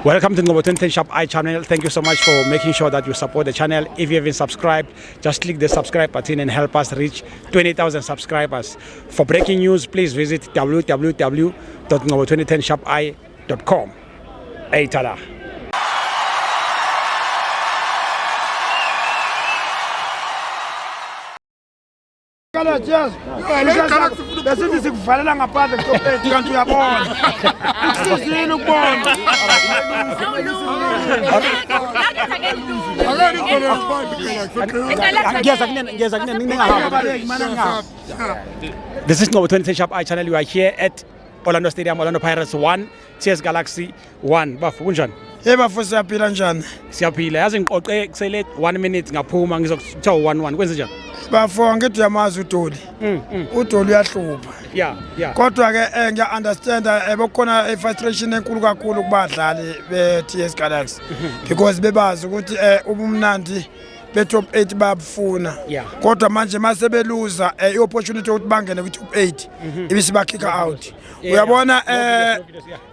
Welcome to the 2010 Sharp Eye channel. Thank you so much for making sure that you support the channel. If you haven't subscribed, just click the subscribe button and help us reach 20,000 subscribers. For breaking news, please visit www.2010sharpeye.com. Hey, tada. Besithi sikuvalela ngaphandle ngitophethi kanti uyabona. Usizini ukubona. This is Ngobo 2010 Sharp Eye channel. You are here at Orlando Stadium, Orlando Pirates 1, TS Galaxy 1. Bafu kunjani? Bafu siyaphila njani? Siyaphila. Yazi ngiqoqe kusele 1 minute ngaphuma ngizokuthiwa 1-1. Kwenze njani? Bafu ngithi uyamazi uDoli. uDoli uyahlupha. Yeah. Kodwa ke ngiya understand bekukhona frustration enkulu kakhulu kubadlali be TS Galaxy because bebazi ukuthi ubumnandi be top 8 babufuna. Kodwa manje mase beluza iopportunity ukuthi bangene ku top 8 ibisiba kick out. Uyabona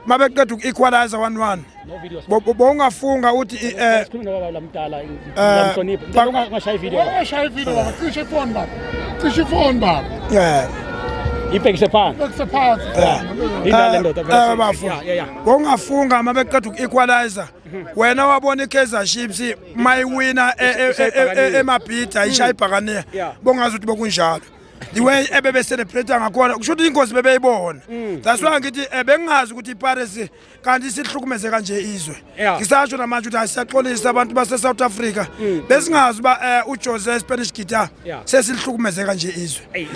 mabeqeda uku-equalizer 1-1 bongafunga ukuthi bongafunga mabeqeda uku-equalizer wena wabona iKaizer Chiefs mayiwina emabhida ishaya ibhakaniya bongazi ukuthi bokunjalo the way ebebe celebrate ngakhona kusho ukuthi inkosi bebeyibona. That's why ngithi bengazi ukuthi iPirates kanti sihlukumeze kanje izwe. Ngisasho namanje ukuthi asiyaxolisa abantu base South Africa besingazi uba uJose Spanish Guitar sesihlukumeze kanje izwe.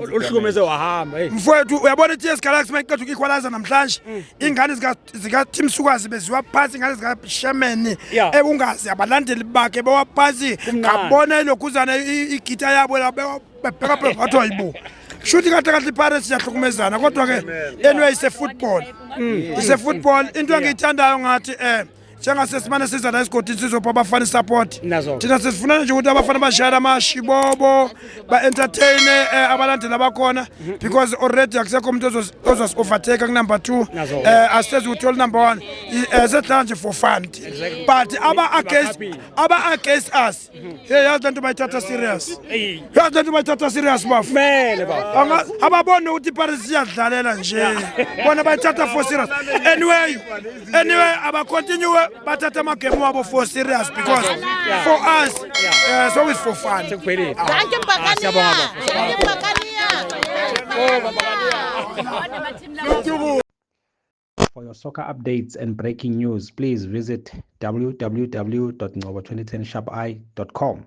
Uhlukumeze wahamba mfowethu uyabona iTS Galaxy mayiqeda uku-equalizer namhlanje ingane zika Team Sukazi beziwa phansi ingane zika Sherman ungazi abalandeli bakhe bawaphansi ngabona ilokhuzana igita yabo labo bebheka phela wathi ayibo shuthi kahle iPirates yahlukumezana kodwa ke anyway ise football into engiyithandayo ngathi njengasesimane siza la esigodini sizopha abafana support thina sesifuna nje ukuthi abafana bashayela amashibobo ba-entertain abalandeli abakhona because already akusekho umuntu ozos-overtake ku-number 2 asitezi uthole number 1 sedlala nje for fun but aba-against us yazi lento bayithatha serious bafu ababone ukuthi iPirates iyadlalela nje bona bayithatha for serious anyway abacontinue bathatha amagame wabo for serious because for us so it's for fun. For your soccer updates and breaking news, please visit www.ngobo2010sharpeye.com.